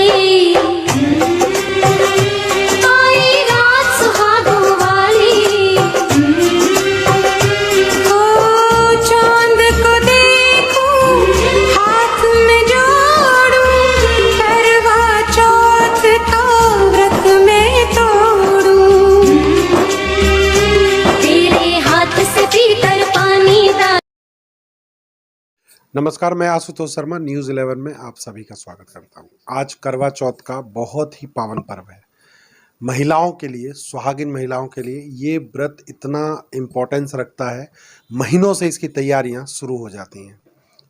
आई रात सुहागों वाली। ओ चांद को देखूं, हाथ में जोड़ूं, करवा चौथ का व्रत में तोड़ूं, तेरे हाथ से पीकर पानी डाल। नमस्कार, मैं आशुतोष शर्मा न्यूज़ 11 में आप सभी का स्वागत करता हूं। आज करवा चौथ का बहुत ही पावन पर्व है। महिलाओं के लिए, सुहागिन महिलाओं के लिए ये व्रत इतना इम्पोर्टेंस रखता है, महीनों से इसकी तैयारियां शुरू हो जाती हैं।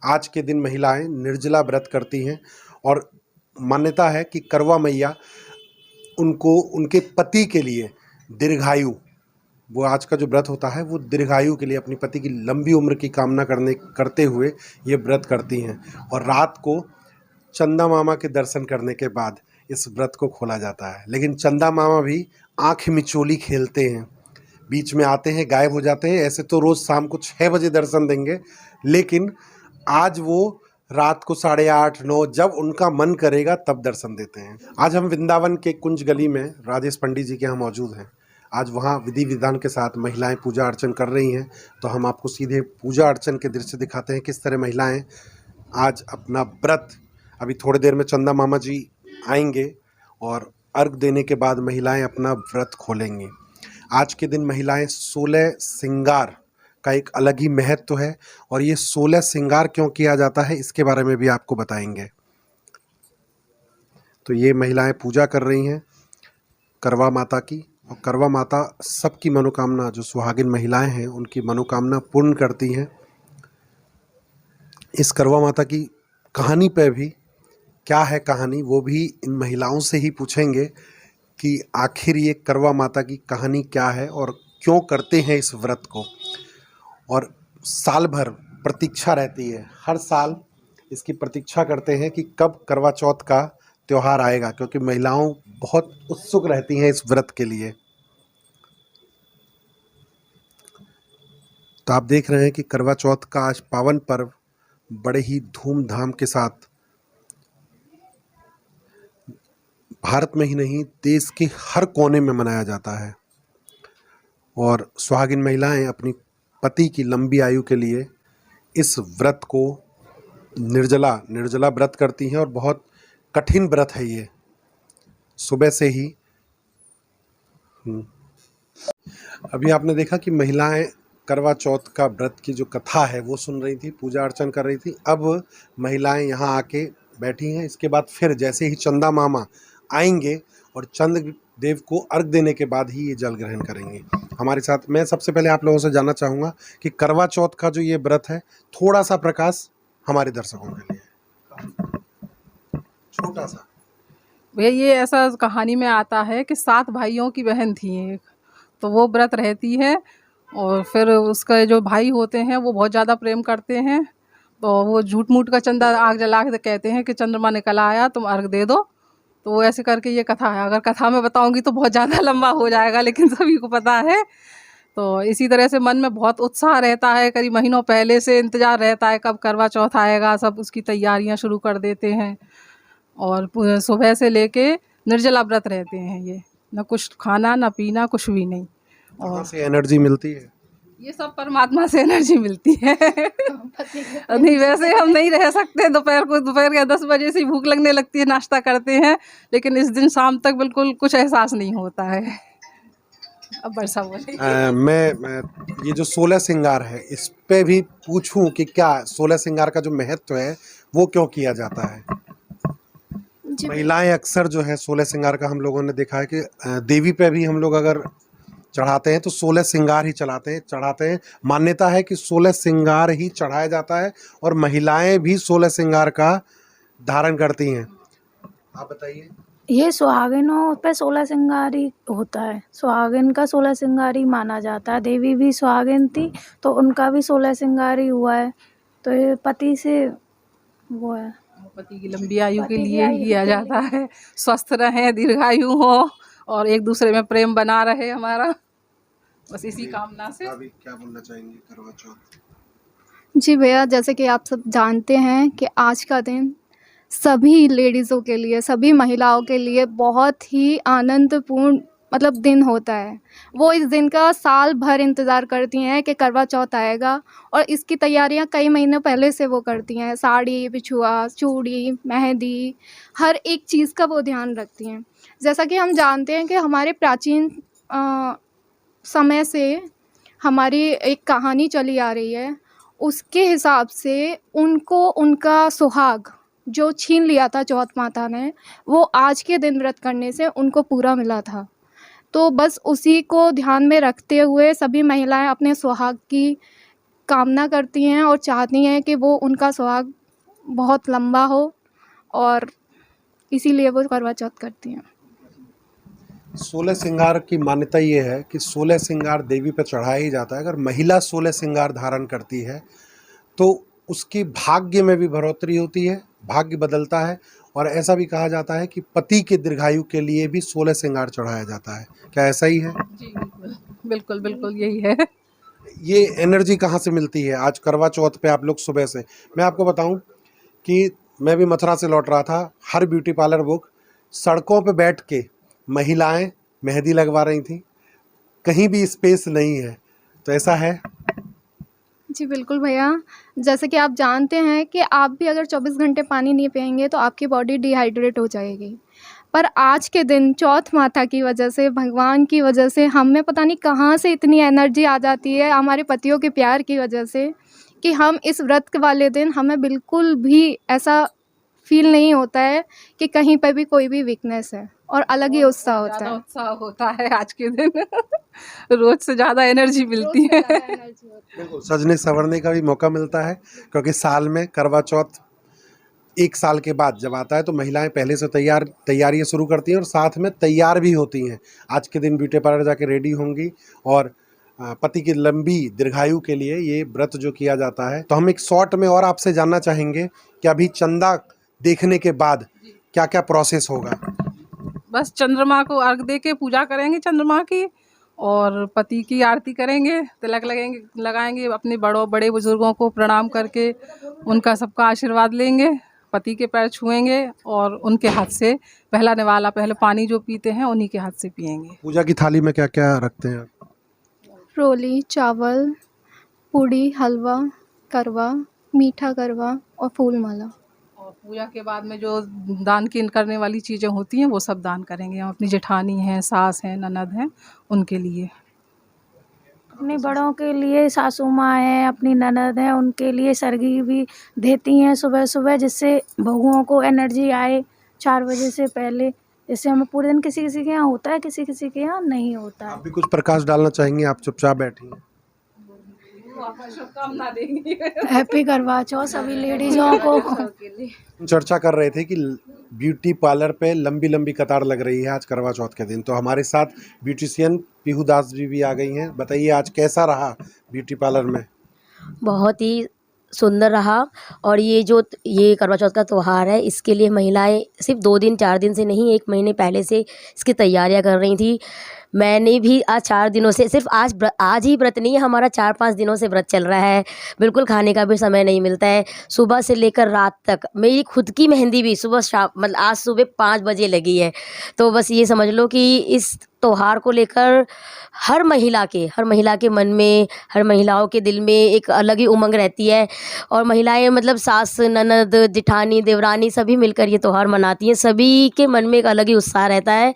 आज के दिन महिलाएं निर्जला व्रत करती हैं और मान्यता है कि करवा मैया उनको उनके पति के लिए दीर्घायु, वो आज का जो व्रत होता है वो दीर्घायु के लिए, अपनी पति की लंबी उम्र की कामना करते हुए ये व्रत करती हैं। और रात को चंदा मामा के दर्शन करने के बाद इस व्रत को खोला जाता है। लेकिन चंदा मामा भी आँख मिचोली खेलते हैं, बीच में आते हैं, गायब हो जाते हैं। ऐसे तो रोज़ शाम को 6 बजे दर्शन देंगे, लेकिन आज वो रात को 8:30 9 जब उनका मन करेगा तब दर्शन देते हैं। आज हम वृंदावन के कुंज गली में राजेश पंडित जी के यहाँ मौजूद हैं। आज वहाँ विधि विधान के साथ महिलाएं पूजा अर्चन कर रही हैं, तो हम आपको सीधे पूजा अर्चन के दृश्य दिखाते हैं, किस तरह महिलाएं आज अपना व्रत, अभी थोड़ी देर में चंदा मामा जी आएंगे और अर्घ देने के बाद महिलाएं अपना व्रत खोलेंगी। आज के दिन महिलाएं 16 श्रृंगार का एक अलग ही महत्व है, और ये 16 श्रृंगार क्यों किया जाता है इसके बारे में भी आपको बताएंगे। तो ये महिलाएं पूजा कर रही हैं करवा माता की, और करवा माता सबकी मनोकामना, जो सुहागिन महिलाएं हैं उनकी मनोकामना पूर्ण करती हैं। इस करवा माता की कहानी पे भी क्या है कहानी, वो भी इन महिलाओं से ही पूछेंगे कि आखिर ये करवा माता की कहानी क्या है और क्यों करते हैं इस व्रत को। और साल भर प्रतीक्षा रहती है, हर साल इसकी प्रतीक्षा करते हैं कि कब करवा चौथ का त्यौहार आएगा, क्योंकि महिलाओं बहुत उत्सुक रहती हैं इस व्रत के लिए। तो आप देख रहे हैं कि करवा चौथ का आज पावन पर्व बड़े ही धूमधाम के साथ भारत में ही नहीं, देश के हर कोने में मनाया जाता है। और सुहागिन महिलाएं अपनी पति की लंबी आयु के लिए इस व्रत को निर्जला व्रत करती हैं, और बहुत कठिन व्रत है ये। सुबह से ही अभी आपने देखा कि महिलाएं करवा चौथ का व्रत की जो कथा है वो सुन रही थी, पूजा अर्चन कर रही थी। अब महिलाएं यहाँ आके बैठी हैं। इसके बाद फिर जैसे ही चंदा मामा आएंगे और चंद्र देव को अर्घ देने के बाद ही ये जल ग्रहण करेंगे। हमारे साथ मैं सबसे पहले आप लोगों से जानना चाहूँगा कि करवा चौथ का जो ये व्रत है, थोड़ा सा प्रकाश हमारे दर्शकों के लिए, छोटा सा। भैया ये ऐसा कहानी में आता है कि 7 भाइयों की बहन थी एक, तो वो व्रत रहती है, और फिर उसका जो भाई होते हैं वो बहुत ज़्यादा प्रेम करते हैं, तो वो झूठ मूठ का चंदा आग जला के कहते हैं कि चंद्रमा निकल आया, तुम अर्घ दे दो। तो वो ऐसे करके ये कथा है। अगर कथा में बताऊंगी तो बहुत ज़्यादा लंबा हो जाएगा, लेकिन सभी को पता है। तो इसी तरह से मन में बहुत उत्साह रहता है, करीब महीनों पहले से इंतज़ार रहता है कब करवा चौथ आएगा, सब उसकी तैयारियां शुरू कर देते हैं। और सुबह से लेके निर्जला व्रत रहते हैं ये, ना कुछ खाना ना पीना, कुछ भी नहीं। कहाँ से एनर्जी मिलती है? ये सब परमात्मा से एनर्जी मिलती है। नहीं, वैसे हम नहीं रह सकते, दोपहर के 10 बजे से भूख लगने लगती है, नाश्ता करते हैं, लेकिन इस दिन शाम तक बिल्कुल कुछ एहसास नहीं होता है। अब वर्षा बोले मैं ये जो 16 श्रृंगार है इस पे भी पूछूं कि क्या 16 श्रृंगार का जो महत्व है वो क्यों किया जाता है? महिलाएं अक्सर जो है 16 श्रृंगार का हम लोगों ने देखा है कि देवी पे भी हम लोग अगर चढ़ाते हैं तो 16 श्रृंगार ही चढ़ाते हैं। मान्यता है कि 16 श्रृंगार ही चढ़ाया जाता है, और महिलाएं भी 16 श्रृंगार का धारण करती हैं। आप बताइए। ये सुहागिनों पे 16 श्रृंगार ही होता है, सुहागिन का 16 श्रृंगार ही माना जाता है। देवी भी सुहागिन थी तो उनका भी 16 श्रृंगार ही हुआ है। तो ये पति से वो है, पति की लंबी आयु के लिए किया जाता है, स्वस्थ रहे, दीर्घायु हो, और एक दूसरे में प्रेम बना रहे हमारा, बस इसी कामना से। अभी क्या बोलना चाहेंगे करवा चौथ? जी भैया, जैसे कि आप सब जानते हैं कि आज का दिन सभी लेडीज़ों के लिए, सभी महिलाओं के लिए बहुत ही आनंदपूर्ण मतलब दिन होता है। वो इस दिन का साल भर इंतज़ार करती हैं कि करवा चौथ आएगा, और इसकी तैयारियां कई महीने पहले से वो करती हैं। साड़ी, बिछुआ, चूड़ी, मेहंदी, हर एक चीज़ का वो ध्यान रखती हैं। जैसा कि हम जानते हैं कि हमारे प्राचीन समय से हमारी एक कहानी चली आ रही है, उसके हिसाब से उनको उनका सुहाग जो छीन लिया था चौथ माता ने, वो आज के दिन व्रत करने से उनको पूरा मिला था। तो बस उसी को ध्यान में रखते हुए सभी महिलाएं अपने सुहाग की कामना करती हैं और चाहती हैं कि वो उनका सुहाग बहुत लंबा हो, और इसीलिए वो करवा चौथ करती हैं। 16 श्रृंगार की मान्यता ये है कि 16 श्रृंगार देवी पे चढ़ाया ही जाता है। अगर महिला 16 श्रृंगार धारण करती है तो उसकी भाग्य में भी बढ़ोतरी होती है, भाग्य बदलता है। और ऐसा भी कहा जाता है कि पति के दीर्घायु के लिए भी 16 श्रृंगार चढ़ाया जाता है। क्या ऐसा ही है? जी बिल्कुल बिल्कुल बिल्कुल यही है। ये एनर्जी कहाँ से मिलती है? आज करवा चौथ पे आप लोग सुबह से, मैं आपको बताऊं कि मैं भी मथुरा से लौट रहा था, हर ब्यूटी पार्लर बुक, सड़कों पे बैठ के महिलाएं मेहंदी लगवा रही थी, कहीं भी स्पेस नहीं है। तो ऐसा है। जी बिल्कुल भैया, जैसे कि आप जानते हैं कि आप भी अगर 24 घंटे पानी नहीं पिएंगे तो आपकी बॉडी डिहाइड्रेट हो जाएगी। पर आज के दिन चौथ माता की वजह से, भगवान की वजह से, हमें पता नहीं कहाँ से इतनी एनर्जी आ जाती है, हमारे पतियों के प्यार की वजह से, कि हम इस व्रत वाले दिन हमें बिल्कुल भी ऐसा फील नहीं होता है कि कहीं पर भी कोई भी वीकनेस है, और अलग ही उत्साह होता ज़्यादा है। उत्साह होता है आज के दिन। रोज से ज़्यादा एनर्जी मिलती है। बिल्कुल सजने संवरने का भी मौका मिलता है, क्योंकि साल में करवा चौथ एक साल के बाद जब आता है तो महिलाएं पहले से तैयारियां शुरू करती हैं और साथ में तैयार भी होती हैं। आज के दिन ब्यूटी पार्लर जाके रेडी होंगी और पति की लंबी दीर्घायु के लिए ये व्रत जो किया जाता है। तो हम एक शॉर्ट में और आपसे जानना चाहेंगे कि अभी चंदा देखने के बाद क्या क्या प्रोसेस होगा? बस चंद्रमा को अर्घ दे के पूजा करेंगे चंद्रमा की, और पति की आरती करेंगे, तिलक लगाएंगे, अपने बड़े बुजुर्गों को प्रणाम करके उनका सबका आशीर्वाद लेंगे, पति के पैर छुएंगे और उनके हाथ से पहला निवाला, पहले पानी जो पीते हैं उन्हीं के हाथ से पिएंगे। पूजा की थाली में क्या क्या रखते हैं? रोली, चावल, पूड़ी, हलवा, करवा, मीठा करवा और फूल माला। और पूजा के बाद में जो दान की करने वाली चीज़ें होती हैं वो सब दान करेंगे हम, अपनी जेठानी हैं, सास हैं, ननद हैं, उनके लिए। अपने बड़ों के लिए सासू माँ हैं, अपनी ननद हैं, उनके लिए सरगी भी देती हैं सुबह सुबह, जिससे बहुओं को एनर्जी आए 4 बजे से पहले। जैसे हमें पूरे दिन किसी किसी के यहाँ होता है, किसी किसी के यहाँ नहीं होता है। आप भी कुछ प्रकाश डालना चाहेंगे? आप चुपचाप बैठी हैं। शुभकामना देंगे। हैप्पी करवा चौथ सभी लेडीज़ों को। हम चर्चा कर रहे थे कि ब्यूटी पार्लर पे लंबी लंबी कतार लग रही है आज करवा चौथ के दिन। तो हमारे साथ ब्यूटिशियन पीहू दास जी भी आ गई हैं। बताइए आज कैसा रहा ब्यूटी पार्लर में? बहुत ही सुंदर रहा। और ये करवा चौथ का त्यौहार है, इसके लिए महिलाएं सिर्फ 2 दिन 4 दिन से नहीं, 1 महीने पहले से इसकी तैयारियां कर रही थी। मैंने भी आज 4 दिनों से, सिर्फ आज ही व्रत नहीं है, हमारा 4-5 दिनों से व्रत चल रहा है। बिल्कुल खाने का भी समय नहीं मिलता है। सुबह से लेकर रात तक मेरी खुद की मेहंदी भी सुबह शाम, मतलब आज सुबह 5 बजे लगी है। तो बस ये समझ लो कि इस त्यौहार को लेकर हर महिला के मन में, हर महिलाओं के दिल में एक अलग ही उमंग रहती है। और महिलाएं मतलब सास, ननद, जेठानी, देवरानी सभी मिलकर ये त्यौहार मनाती हैं। सभी के मन में एक अलग ही उत्साह रहता है।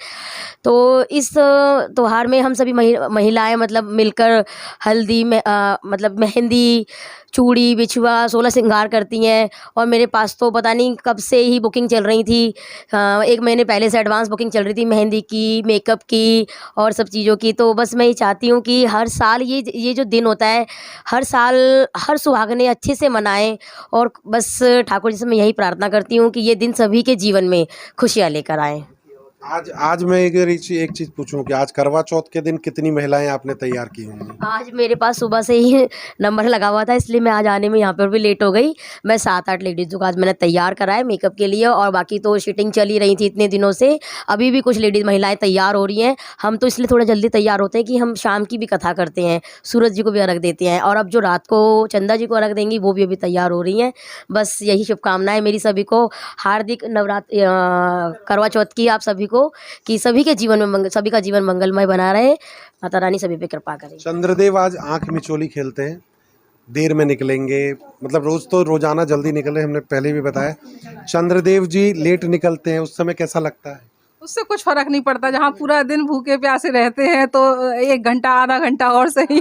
तो इस त्यौहार में हम सभी महिलाएं मतलब मिलकर हल्दी में मतलब मेहंदी, चूड़ी, बिछुआ, 16 श्रृंगार करती हैं। और मेरे पास तो पता नहीं कब से ही बुकिंग चल रही थी, 1 महीने पहले से एडवांस बुकिंग चल रही थी मेहंदी की, मेकअप की और सब चीज़ों की। तो बस मैं ये चाहती हूँ कि हर साल ये जो दिन होता है, हर साल हर सुहागनें अच्छे से मनाएं। और बस ठाकुर जी से मैं यही प्रार्थना करती हूँ कि ये दिन सभी के जीवन में खुशियाँ लेकर आएँ। आज मैं एक चीज पूछूं कि आज करवा चौथ के दिन कितनी महिलाएं आपने तैयार की होंगी? आज मेरे पास सुबह से ही नंबर लगा हुआ था, इसलिए मैं आज आने में यहाँ पर भी लेट हो गई। मैं 7-8 लेडीज़ों को आज मैंने तैयार करा है मेकअप के लिए, और बाकी तो शूटिंग चली रही थी इतने दिनों से। अभी भी कुछ लेडीज़ महिलाएं तैयार हो रही हैं। हम तो इसलिए थोड़ा जल्दी तैयार होते हैं कि हम शाम की भी कथा करते हैं, सूरज जी को भी अर्घ देते हैं, और अब जो रात को चंदा जी को अर्घ देंगी वो भी अभी तैयार हो रही हैं। बस यही शुभकामनाएँ मेरी सभी को। हार्दिक करवा चौथ की आप सभी को, कि सभी के जीवन में सभी का जीवन मंगलमय बना रहे। माता रानी सभी पे कृपा करे। चंद्रदेव आज आंख मिचोली खेलते हैं, देर में निकलेंगे, मतलब रोज तो रोजाना जल्दी निकले, हमने पहले भी बताया। चंद्रदेव जी लेट निकलते हैं, उस समय कैसा लगता है? उससे कुछ फर्क नहीं पड़ता, जहाँ पूरा दिन भूखे प्यासे रहते हैं तो 1 घंटा आधा घंटा और सही।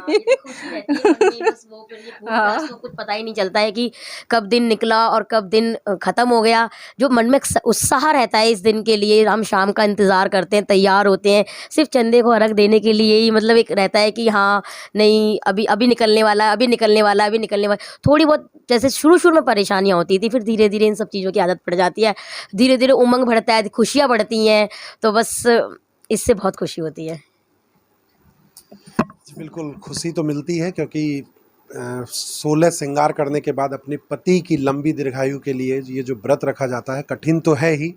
हाँ। कुछ पता ही नहीं चलता है कि कब दिन निकला और कब दिन खत्म हो गया। जो मन में उत्साह रहता है इस दिन के लिए, हम शाम का इंतजार करते हैं, तैयार होते हैं सिर्फ चंदे को अर्घ देने के लिए ही। मतलब एक रहता है कि हाँ नहीं, अभी अभी निकलने वाला है, अभी निकलने वाला है, अभी निकलने वाला। थोड़ी बहुत जैसे शुरू में परेशानियाँ होती थी, फिर धीरे धीरे इन सब चीज़ों की आदत पड़ जाती है, धीरे धीरे उमंग बढ़ता है, खुशियाँ बढ़ती हैं। तो बस इससे बहुत खुशी होती है। बिल्कुल खुशी तो मिलती है, क्योंकि 16 श्रृंगार करने के बाद अपने पति की लंबी दीर्घायु के लिए ये जो व्रत रखा जाता है, कठिन तो है ही।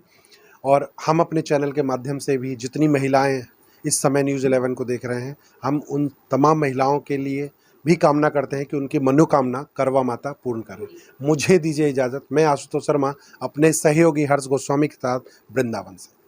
और हम अपने चैनल के माध्यम से भी जितनी महिलाएं इस समय न्यूज़ 11 को देख रहे हैं, हम उन तमाम महिलाओं के लिए भी कामना करते हैं कि उनकी मनोकामना करवा माता पूर्ण करें। मुझे दीजिए इजाज़त। मैं आशुतोष शर्मा अपने सहयोगी हर्ष गोस्वामी के साथ वृंदावन से।